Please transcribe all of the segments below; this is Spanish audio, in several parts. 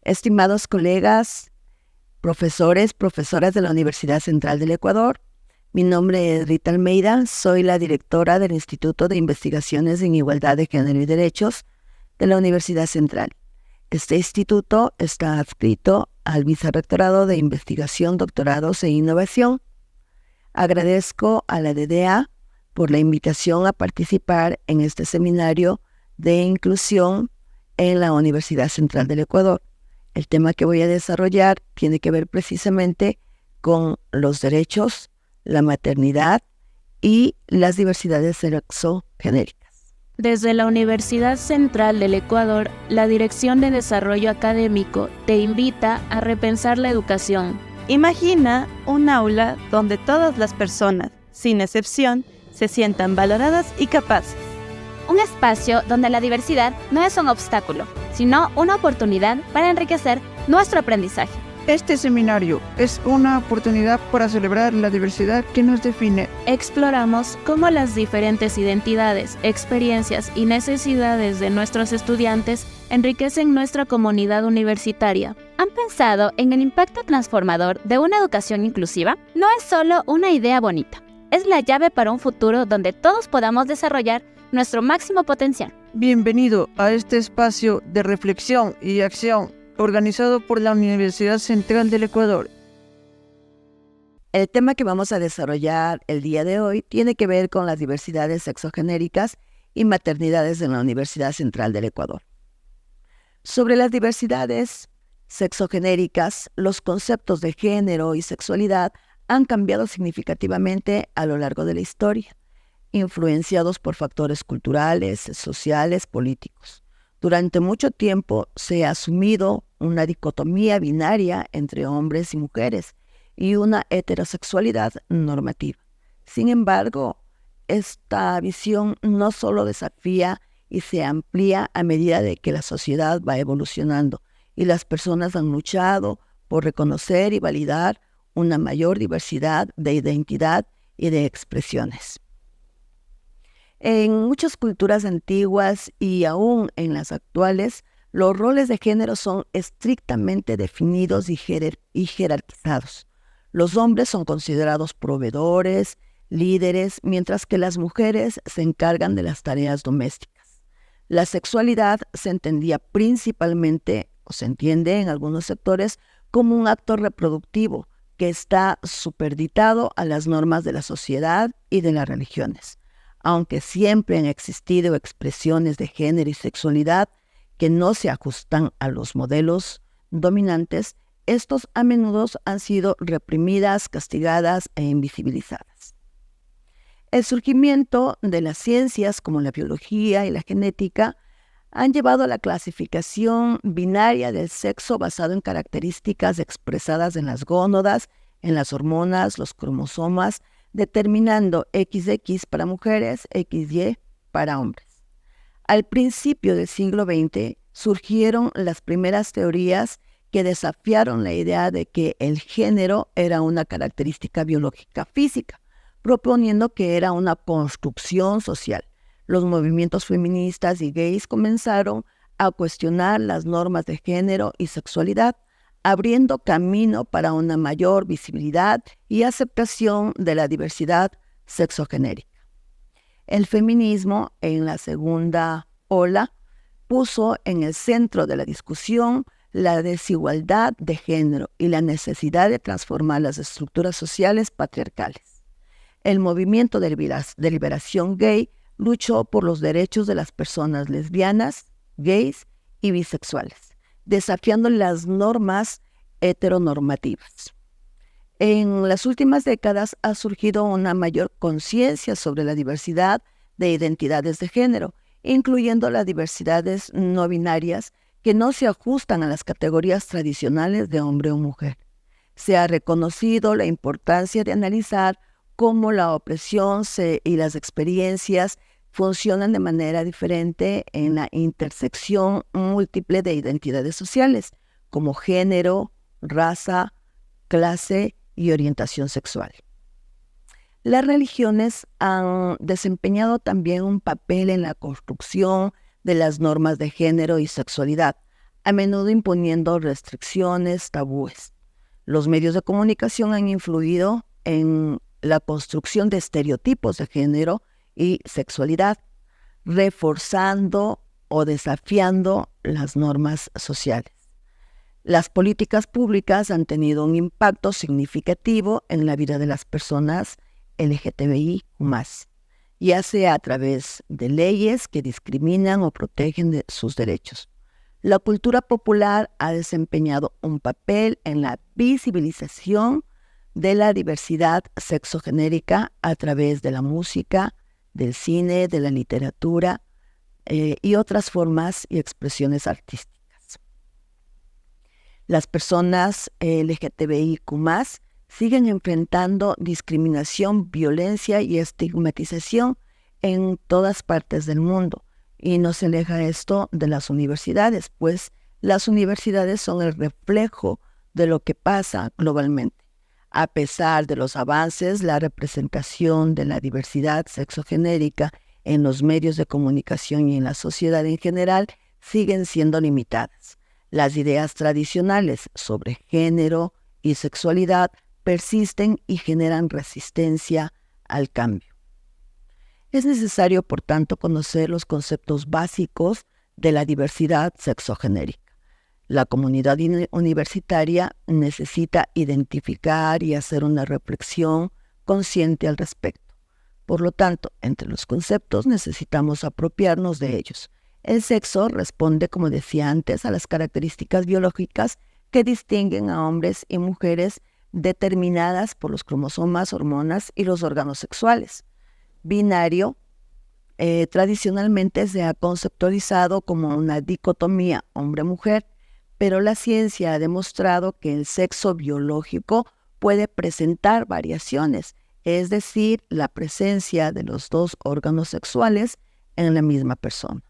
Estimados colegas, profesores, profesoras de la Universidad Central del Ecuador, mi nombre es Rita Almeida, soy la directora del Instituto de Investigaciones en Igualdad de Género y Derechos de la Universidad Central. Este instituto está adscrito al Vicerrectorado de Investigación, Doctorados e Innovación. Agradezco a la DDA por la invitación a participar en este seminario de inclusión en la Universidad Central del Ecuador. El tema que voy a desarrollar tiene que ver precisamente con los derechos, la maternidad y las diversidades sexogenéricas. Desde la Universidad Central del Ecuador, la Dirección de Desarrollo Académico te invita a repensar la educación. Imagina un aula donde todas las personas, sin excepción, se sientan valoradas y capaces. Un espacio donde la diversidad no es un obstáculo, sino una oportunidad para enriquecer nuestro aprendizaje. Este seminario es una oportunidad para celebrar la diversidad que nos define. Exploramos cómo las diferentes identidades, experiencias y necesidades de nuestros estudiantes enriquecen nuestra comunidad universitaria. ¿Han pensado en el impacto transformador de una educación inclusiva? No es solo una idea bonita, es la llave para un futuro donde todos podamos desarrollar nuestro máximo potencial. Bienvenido a este espacio de reflexión y acción organizado por la Universidad Central del Ecuador. El tema que vamos a desarrollar el día de hoy tiene que ver con las diversidades sexogenéricas y maternidades en la Universidad Central del Ecuador. Sobre las diversidades sexogenéricas, los conceptos de género y sexualidad han cambiado significativamente a lo largo de la historia, influenciados por factores culturales, sociales, políticos. Durante mucho tiempo se ha asumido una dicotomía binaria entre hombres y mujeres y una heterosexualidad normativa. Sin embargo, esta visión no solo desafía y se amplía a medida de que la sociedad va evolucionando y las personas han luchado por reconocer y validar una mayor diversidad de identidad y de expresiones. En muchas culturas antiguas y aún en las actuales, los roles de género son estrictamente definidos y jerarquizados. Los hombres son considerados proveedores, líderes, mientras que las mujeres se encargan de las tareas domésticas. La sexualidad se entendía principalmente, o se entiende en algunos sectores, como un acto reproductivo que está supeditado a las normas de la sociedad y de las religiones. Aunque siempre han existido expresiones de género y sexualidad que no se ajustan a los modelos dominantes, estos a menudo han sido reprimidas, castigadas e invisibilizadas. El surgimiento de las ciencias como la biología y la genética han llevado a la clasificación binaria del sexo basado en características expresadas en las gónadas, en las hormonas, los cromosomas, determinando XX para mujeres, XY para hombres. Al principio del siglo XX surgieron las primeras teorías que desafiaron la idea de que el género era una característica biológica física, proponiendo que era una construcción social. Los movimientos feministas y gays comenzaron a cuestionar las normas de género y sexualidad, abriendo camino para una mayor visibilidad y aceptación de la diversidad sexogenérica. El feminismo, en la segunda ola, puso en el centro de la discusión la desigualdad de género y la necesidad de transformar las estructuras sociales patriarcales. El movimiento de liberación gay luchó por los derechos de las personas lesbianas, gays y bisexuales, desafiando las normas heteronormativas. En las últimas décadas ha surgido una mayor conciencia sobre la diversidad de identidades de género, incluyendo las diversidades no binarias que no se ajustan a las categorías tradicionales de hombre o mujer. Se ha reconocido la importancia de analizar cómo la opresión y las experiencias funcionan de manera diferente en la intersección múltiple de identidades sociales, como género, raza, clase y orientación sexual. Las religiones han desempeñado también un papel en la construcción de las normas de género y sexualidad, a menudo imponiendo restricciones, tabúes. Los medios de comunicación han influido en la construcción de estereotipos de género y sexualidad, reforzando o desafiando las normas sociales. Las políticas públicas han tenido un impacto significativo en la vida de las personas LGTBI+, ya sea a través de leyes que discriminan o protegen sus derechos. La cultura popular ha desempeñado un papel en la visibilización de la diversidad sexogenérica a través de la música, del cine, de la literatura y otras formas y expresiones artísticas. Las personas LGTBIQ+, siguen enfrentando discriminación, violencia y estigmatización en todas partes del mundo. Y no se aleja esto de las universidades, pues las universidades son el reflejo de lo que pasa globalmente. A pesar de los avances, la representación de la diversidad sexogenérica en los medios de comunicación y en la sociedad en general siguen siendo limitadas. Las ideas tradicionales sobre género y sexualidad persisten y generan resistencia al cambio. Es necesario, por tanto, conocer los conceptos básicos de la diversidad sexogenérica. La comunidad universitaria necesita identificar y hacer una reflexión consciente al respecto. Por lo tanto, entre los conceptos necesitamos apropiarnos de ellos. El sexo responde, como decía antes, a las características biológicas que distinguen a hombres y mujeres determinadas por los cromosomas, hormonas y los órganos sexuales. Binario tradicionalmente se ha conceptualizado como una dicotomía hombre-mujer, pero la ciencia ha demostrado que el sexo biológico puede presentar variaciones, es decir, la presencia de los dos órganos sexuales en la misma persona.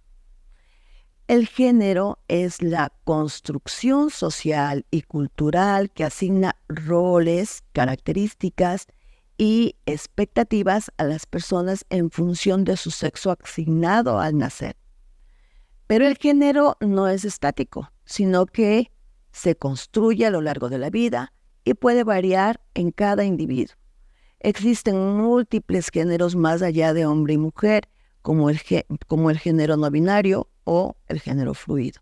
El género es la construcción social y cultural que asigna roles, características y expectativas a las personas en función de su sexo asignado al nacer. Pero el género no es estático, sino que se construye a lo largo de la vida y puede variar en cada individuo. Existen múltiples géneros más allá de hombre y mujer, como el género no binario o el género fluido.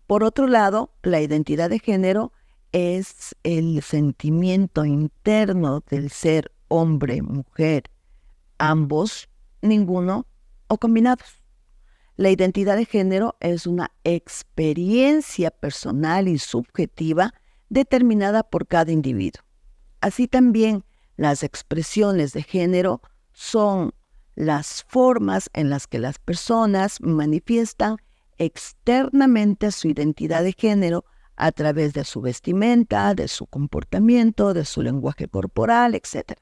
Por otro lado, la identidad de género es el sentimiento interno del ser hombre, mujer, ambos, ninguno o combinados. La identidad de género es una experiencia personal y subjetiva determinada por cada individuo. Así también, las expresiones de género son las formas en las que las personas manifiestan externamente su identidad de género a través de su vestimenta, de su comportamiento, de su lenguaje corporal, etc.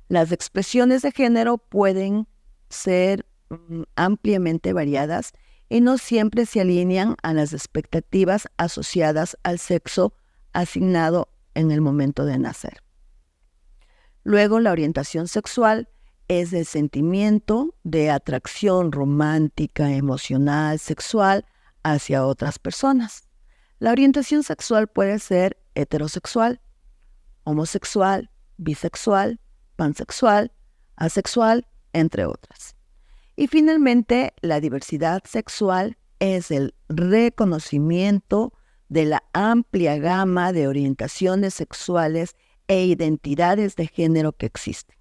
Las expresiones de género pueden ser ampliamente variadas y no siempre se alinean a las expectativas asociadas al sexo asignado en el momento de nacer. Luego, la orientación sexual es el sentimiento de atracción romántica, emocional, sexual hacia otras personas. La orientación sexual puede ser heterosexual, homosexual, bisexual, pansexual, asexual, entre otras. Y finalmente, la diversidad sexual es el reconocimiento de la amplia gama de orientaciones sexuales e identidades de género que existen.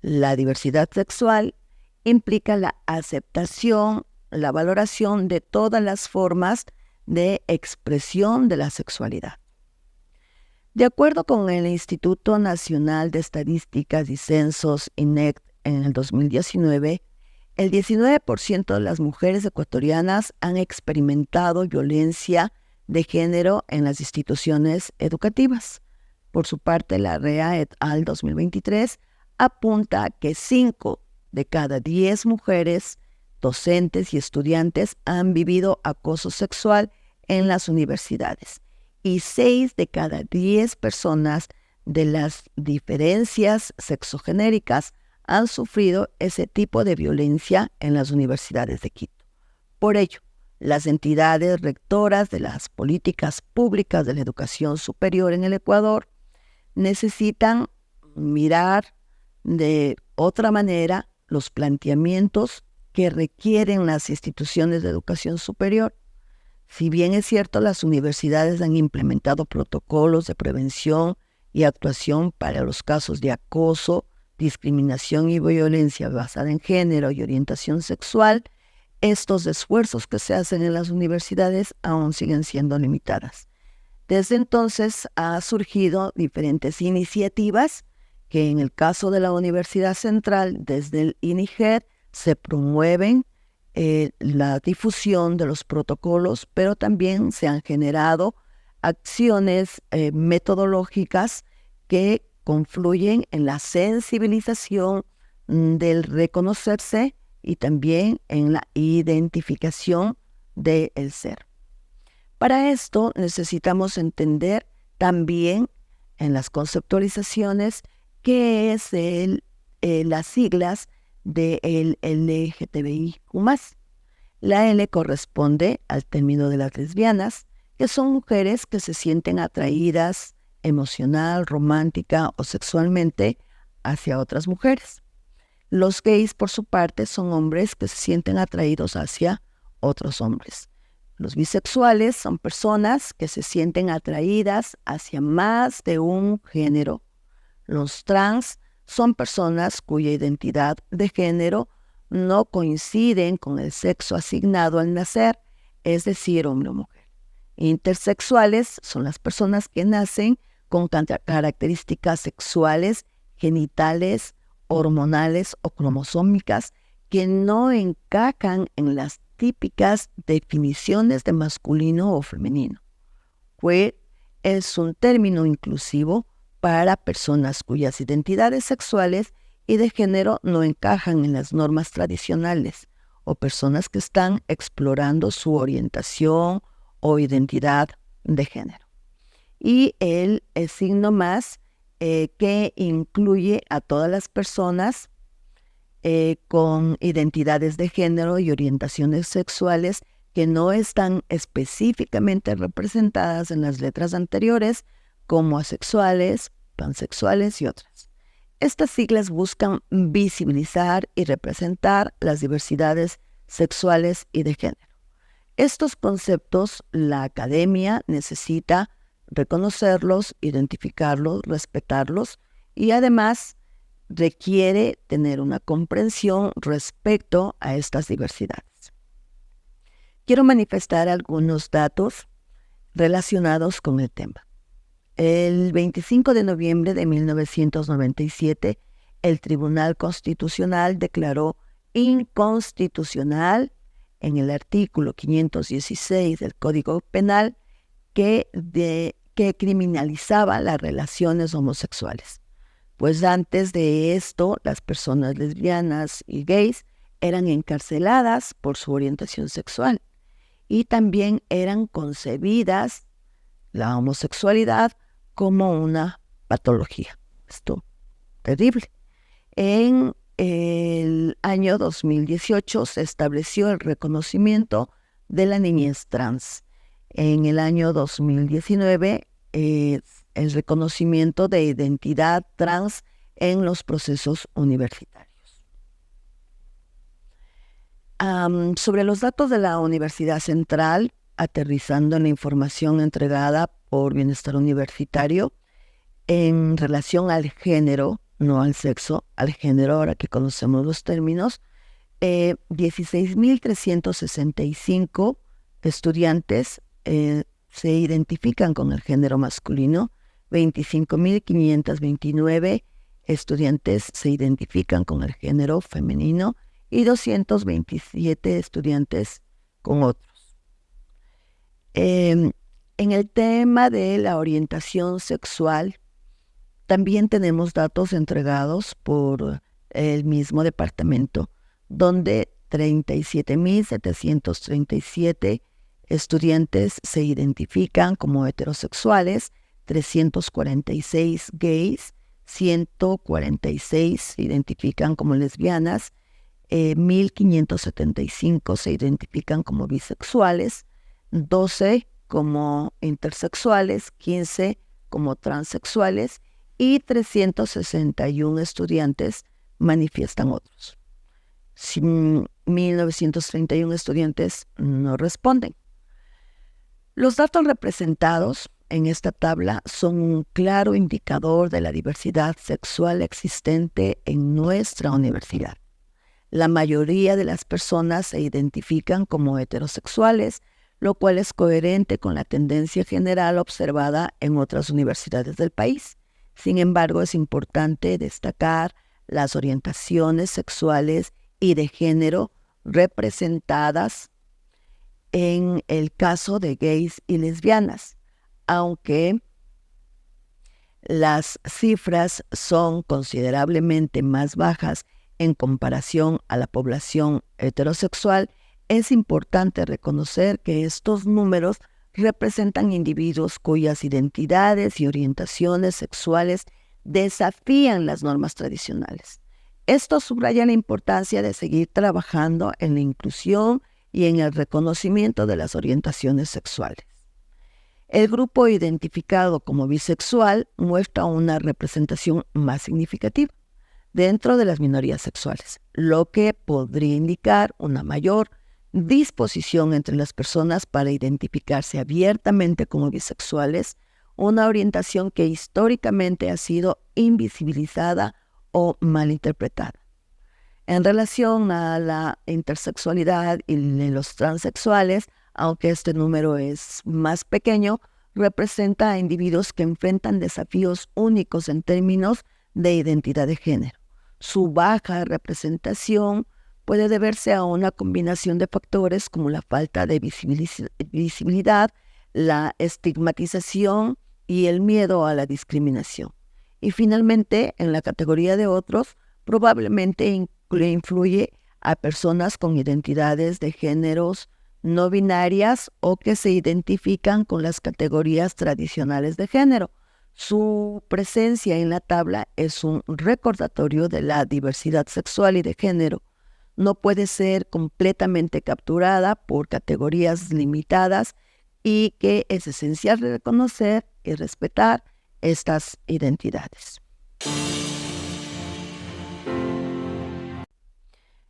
La diversidad sexual implica la aceptación, la valoración de todas las formas de expresión de la sexualidad. De acuerdo con el Instituto Nacional de Estadísticas y Censos, INEC, en el 2019, el 19% de las mujeres ecuatorianas han experimentado violencia de género en las instituciones educativas. Por su parte, la REA et al. 2023 apunta que 5 de cada 10 mujeres, docentes y estudiantes han vivido acoso sexual en las universidades y 6 de cada 10 personas de las diferencias sexogenéricas han sufrido ese tipo de violencia en las universidades de Quito. Por ello, Las entidades rectoras de las políticas públicas de la educación superior en el Ecuador necesitan mirar de otra manera los planteamientos que requieren las instituciones de educación superior. Si bien es cierto, las universidades han implementado protocolos de prevención y actuación para los casos de acoso, discriminación y violencia basada en género y orientación sexual, estos esfuerzos que se hacen en las universidades aún siguen siendo limitadas. Desde entonces ha surgido diferentes iniciativas que en el caso de la Universidad Central, desde el INIGED, se promueven la difusión de los protocolos, pero también se han generado acciones metodológicas que confluyen en la sensibilización del reconocerse y también en la identificación del ser. Para esto necesitamos entender también en las conceptualizaciones qué es las siglas del LGTBIQ+. La L corresponde al término de las lesbianas, que son mujeres que se sienten atraídas emocional, romántica o sexualmente hacia otras mujeres. Los gays, por su parte, son hombres que se sienten atraídos hacia otros hombres. Los bisexuales son personas que se sienten atraídas hacia más de un género. Los trans son personas cuya identidad de género no coinciden con el sexo asignado al nacer, es decir, hombre o mujer. Intersexuales son las personas que nacen con características sexuales, genitales, hormonales o cromosómicas que no encajan en las típicas definiciones de masculino o femenino. Queer es un término inclusivo para personas cuyas identidades sexuales y de género no encajan en las normas tradicionales o personas que están explorando su orientación o identidad de género. Y el signo más que incluye a todas las personas con identidades de género y orientaciones sexuales que no están específicamente representadas en las letras anteriores, como asexuales, pansexuales y otras. Estas siglas buscan visibilizar y representar las diversidades sexuales y de género. Estos conceptos la academia necesita reconocerlos, identificarlos, respetarlos y además requiere tener una comprensión respecto a estas diversidades. Quiero manifestar algunos datos relacionados con el tema. El 25 de noviembre de 1997, el Tribunal Constitucional declaró inconstitucional en el artículo 516 del Código Penal que criminalizaba las relaciones homosexuales. Pues antes de esto, las personas lesbianas y gays eran encarceladas por su orientación sexual y también eran concebidas la homosexualidad como una patología. Esto terrible. En el año 2018 se estableció el reconocimiento de la niñez trans. En el año 2019, el reconocimiento de identidad trans en los procesos universitarios. Sobre los datos de la Universidad Central, aterrizando en la información entregada por Bienestar Universitario, en relación al género, no al sexo, al género, ahora que conocemos los términos, 16.365 estudiantes se identifican con el género masculino, 25.529 estudiantes se identifican con el género femenino y 227 estudiantes con otros. En el tema de la orientación sexual, también tenemos datos entregados por el mismo departamento, donde 37.737 estudiantes se identifican como heterosexuales, 346 gays, 146 se identifican como lesbianas, 1.575 se identifican como bisexuales, 12 como intersexuales, 15 como transexuales y 361 estudiantes manifiestan otros. 1.931 estudiantes no responden. Los datos representados en esta tabla son un claro indicador de la diversidad sexual existente en nuestra universidad. La mayoría de las personas se identifican como heterosexuales, lo cual es coherente con la tendencia general observada en otras universidades del país. Sin embargo, es importante destacar las orientaciones sexuales y de género representadas en el caso de gays y lesbianas, aunque las cifras son considerablemente más bajas en comparación a la población heterosexual, es importante reconocer que estos números representan individuos cuyas identidades y orientaciones sexuales desafían las normas tradicionales. Esto subraya la importancia de seguir trabajando en la inclusión y en el reconocimiento de las orientaciones sexuales. El grupo identificado como bisexual muestra una representación más significativa dentro de las minorías sexuales, lo que podría indicar una mayor disposición entre las personas para identificarse abiertamente como bisexuales, una orientación que históricamente ha sido invisibilizada o malinterpretada. En relación a la intersexualidad y los transexuales, aunque este número es más pequeño, representa a individuos que enfrentan desafíos únicos en términos de identidad de género. Su baja representación puede deberse a una combinación de factores como la falta de visibilidad, la estigmatización y el miedo a la discriminación. Y finalmente, en la categoría de otros, probablemente influye a personas con identidades de géneros no binarias o que se identifican con las categorías tradicionales de género. Su presencia en la tabla es un recordatorio de la diversidad sexual y de género. No puede ser completamente capturada por categorías limitadas y que es esencial reconocer y respetar estas identidades.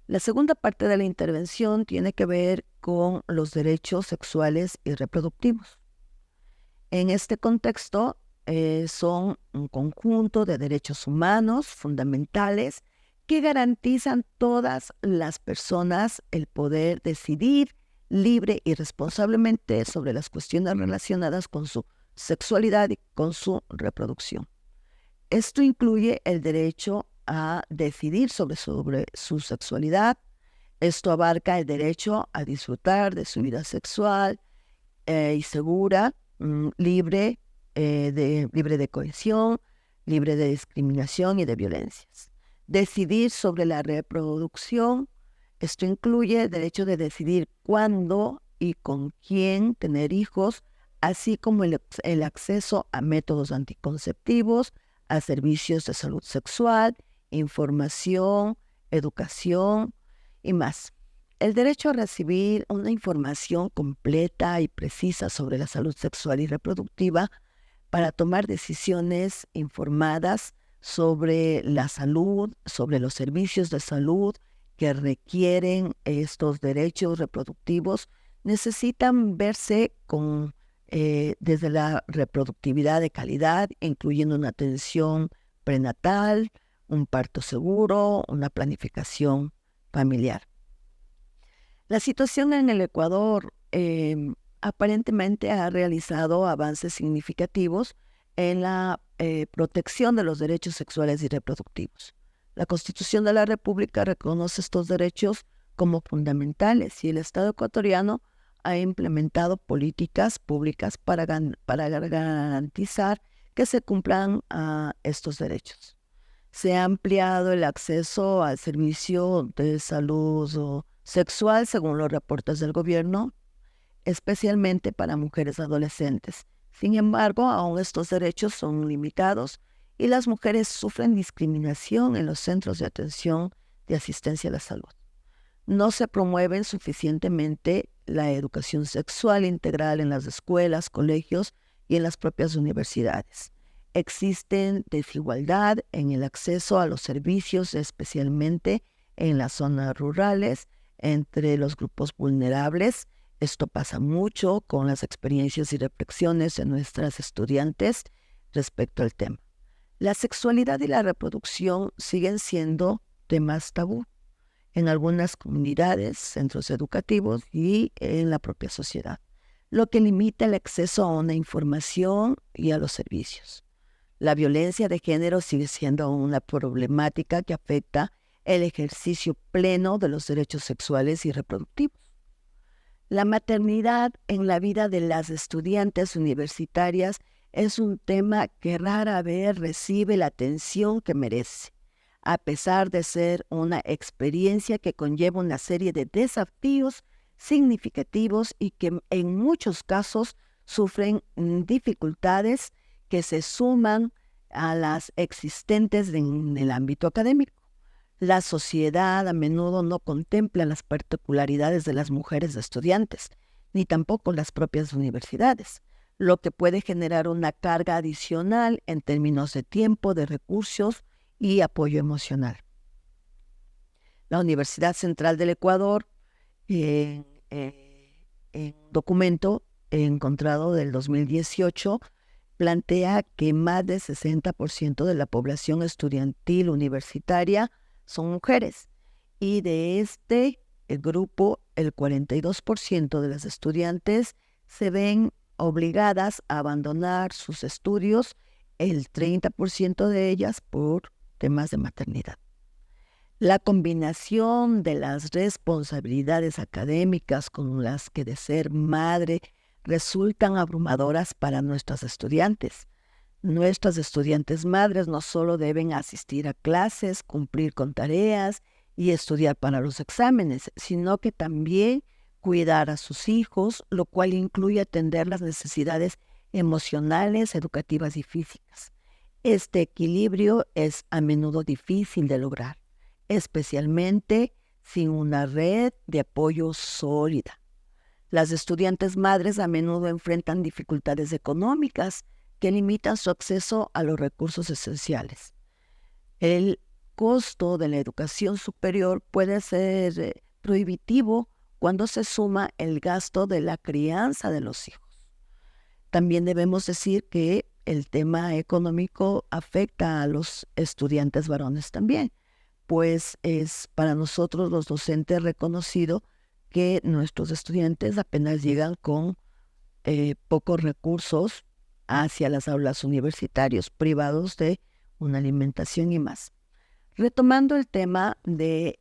La segunda parte de la intervención tiene que ver con los derechos sexuales y reproductivos. En este contexto, son un conjunto de derechos humanos fundamentales que garantizan todas las personas el poder decidir libre y responsablemente sobre las cuestiones relacionadas con su sexualidad y con su reproducción. Esto incluye el derecho a decidir sobre su sexualidad. Esto abarca el derecho a disfrutar de su vida sexual y segura, libre de cohesión, libre de discriminación y de violencias. Decidir sobre la reproducción, esto incluye el derecho de decidir cuándo y con quién tener hijos, así como el acceso a métodos anticonceptivos, a servicios de salud sexual, información, educación y más. El derecho a recibir una información completa y precisa sobre la salud sexual y reproductiva para tomar decisiones informadas sobre la salud, sobre los servicios de salud que requieren estos derechos reproductivos, necesitan verse desde la reproductividad de calidad, incluyendo una atención prenatal, un parto seguro, una planificación familiar. La situación en el Ecuador aparentemente ha realizado avances significativos en la protección de los derechos sexuales y reproductivos. La Constitución de la República reconoce estos derechos como fundamentales y el Estado ecuatoriano ha implementado políticas públicas para garantizar que se cumplan estos derechos. Se ha ampliado el acceso al servicio de salud sexual según los reportes del gobierno, especialmente para mujeres adolescentes. Sin embargo, aún estos derechos son limitados y las mujeres sufren discriminación en los centros de atención de asistencia a la salud. No se promueve suficientemente la educación sexual integral en las escuelas, colegios y en las propias universidades. Existen desigualdad en el acceso a los servicios, especialmente en las zonas rurales, entre los grupos vulnerables. Esto pasa mucho con las experiencias y reflexiones de nuestras estudiantes respecto al tema. La sexualidad y la reproducción siguen siendo temas tabú en algunas comunidades, centros educativos y en la propia sociedad, lo que limita el acceso a una información y a los servicios. La violencia de género sigue siendo una problemática que afecta el ejercicio pleno de los derechos sexuales y reproductivos. La maternidad en la vida de las estudiantes universitarias es un tema que rara vez recibe la atención que merece, a pesar de ser una experiencia que conlleva una serie de desafíos significativos y que en muchos casos sufren dificultades que se suman a las existentes en el ámbito académico. La sociedad a menudo no contempla las particularidades de las mujeres estudiantes, ni tampoco las propias universidades, lo que puede generar una carga adicional en términos de tiempo, de recursos y apoyo emocional. La Universidad Central del Ecuador, en un documento encontrado del 2018, plantea que más del 60% de la población estudiantil universitaria son mujeres, y de este grupo el 42% de las estudiantes se ven obligadas a abandonar sus estudios, el 30% de ellas por temas de maternidad. La combinación de las responsabilidades académicas con las que de ser madre resultan abrumadoras para nuestras estudiantes. Nuestras estudiantes madres no solo deben asistir a clases, cumplir con tareas y estudiar para los exámenes, sino que también cuidar a sus hijos, lo cual incluye atender las necesidades emocionales, educativas y físicas. Este equilibrio es a menudo difícil de lograr, especialmente sin una red de apoyo sólida. Las estudiantes madres a menudo enfrentan dificultades económicas que limitan su acceso a los recursos esenciales. El costo de la educación superior puede ser prohibitivo cuando se suma el gasto de la crianza de los hijos. También debemos decir que el tema económico afecta a los estudiantes varones también, pues es para nosotros los docentes reconocido que nuestros estudiantes apenas llegan con pocos recursos hacia las aulas universitarias, privados de una alimentación y más. Retomando el tema de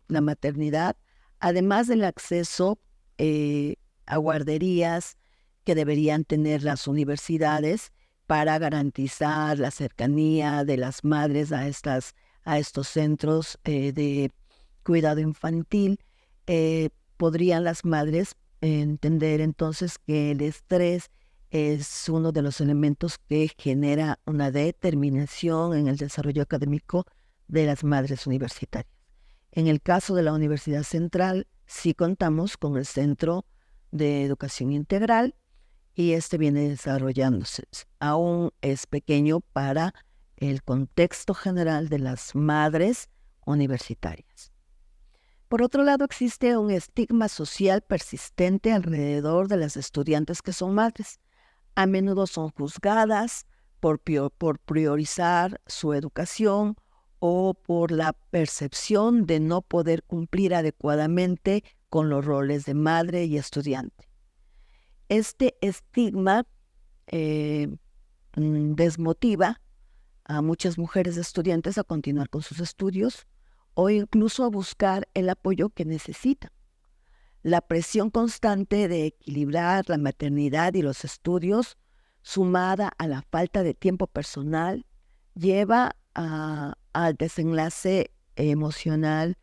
la maternidad, además del acceso a guarderías que deberían tener las universidades para garantizar la cercanía de las madres a estos centros de cuidado infantil, podrían las madres entender entonces que el estrés es uno de los elementos que genera una determinación en el desarrollo académico de las madres universitarias. En el caso de la Universidad Central, sí contamos con el Centro de Educación Integral y este viene desarrollándose. Aún es pequeño para el contexto general de las madres universitarias. Por otro lado, existe un estigma social persistente alrededor de las estudiantes que son madres. A menudo son juzgadas por priorizar su educación o por la percepción de no poder cumplir adecuadamente con los roles de madre y estudiante. Este estigma desmotiva a muchas mujeres estudiantes a continuar con sus estudios o incluso a buscar el apoyo que necesitan. La presión constante de equilibrar la maternidad y los estudios, sumada a la falta de tiempo personal, lleva al desenlace emocional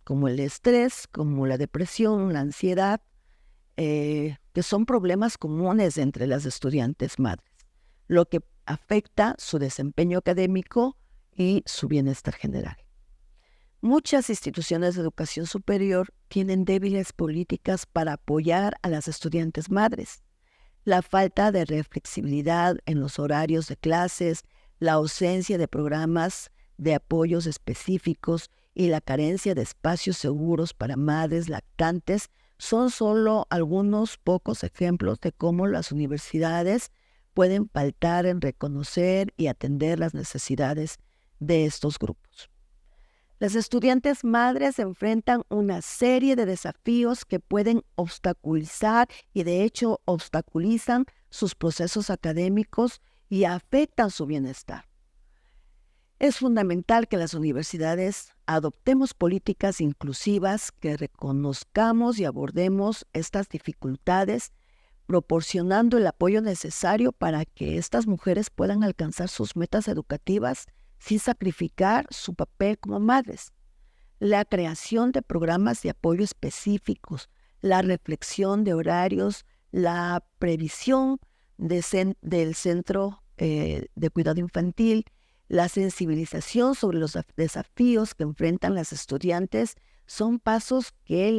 como el estrés, como la depresión, la ansiedad, que son problemas comunes entre las estudiantes madres, lo que afecta su desempeño académico y su bienestar general. Muchas instituciones de educación superior tienen débiles políticas para apoyar a las estudiantes madres. La falta de flexibilidad en los horarios de clases, la ausencia de programas de apoyos específicos y la carencia de espacios seguros para madres lactantes son solo algunos pocos ejemplos de cómo las universidades pueden faltar en reconocer y atender las necesidades de estos grupos. Las estudiantes madres enfrentan una serie de desafíos que pueden obstaculizar y de hecho obstaculizan sus procesos académicos y afectan su bienestar. Es fundamental que las universidades adoptemos políticas inclusivas, que reconozcamos y abordemos estas dificultades, proporcionando el apoyo necesario para que estas mujeres puedan alcanzar sus metas educativas sin sacrificar su papel como madres. La creación de programas de apoyo específicos, la reflexión de horarios, la previsión del centro de cuidado infantil, la sensibilización sobre los desafíos que enfrentan las estudiantes son pasos que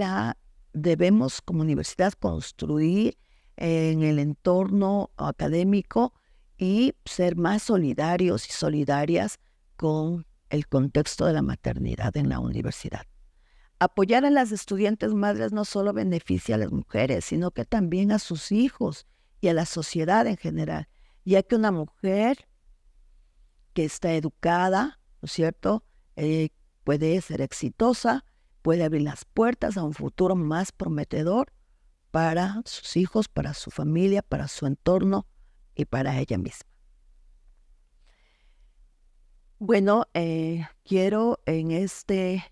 debemos como universidad construir en el entorno académico y ser más solidarios y solidarias con el contexto de la maternidad en la universidad. Apoyar a las estudiantes madres no solo beneficia a las mujeres, sino que también a sus hijos y a la sociedad en general, ya que una mujer que está educada, ¿no es cierto?, puede ser exitosa, puede abrir las puertas a un futuro más prometedor para sus hijos, para su familia, para su entorno y para ella misma. Bueno, quiero en este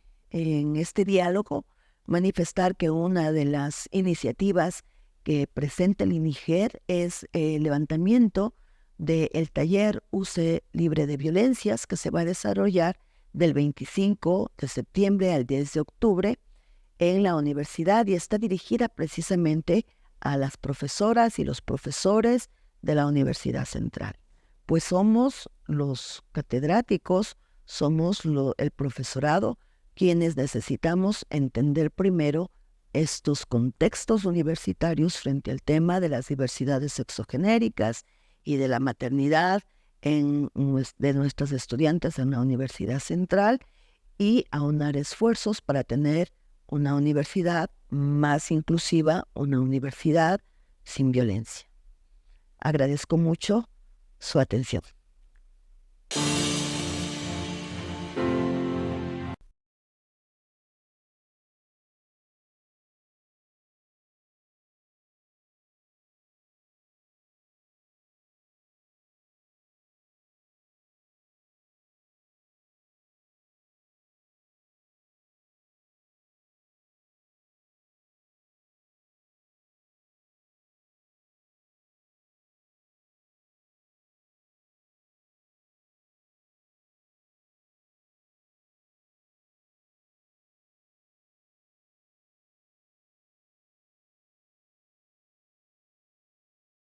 diálogo manifestar que una de las iniciativas que presenta el INIGER es el levantamiento del taller UC Libre de Violencias, que se va a desarrollar del 25 de septiembre al 10 de octubre en la universidad y está dirigida precisamente a las profesoras y los profesores de la Universidad Central. Pues somos los catedráticos, somos el profesorado, quienes necesitamos entender primero estos contextos universitarios frente al tema de las diversidades sexogenéricas y de la maternidad de nuestros estudiantes en la Universidad Central y aunar esfuerzos para tener una universidad más inclusiva, una universidad sin violencia. Agradezco mucho su atención.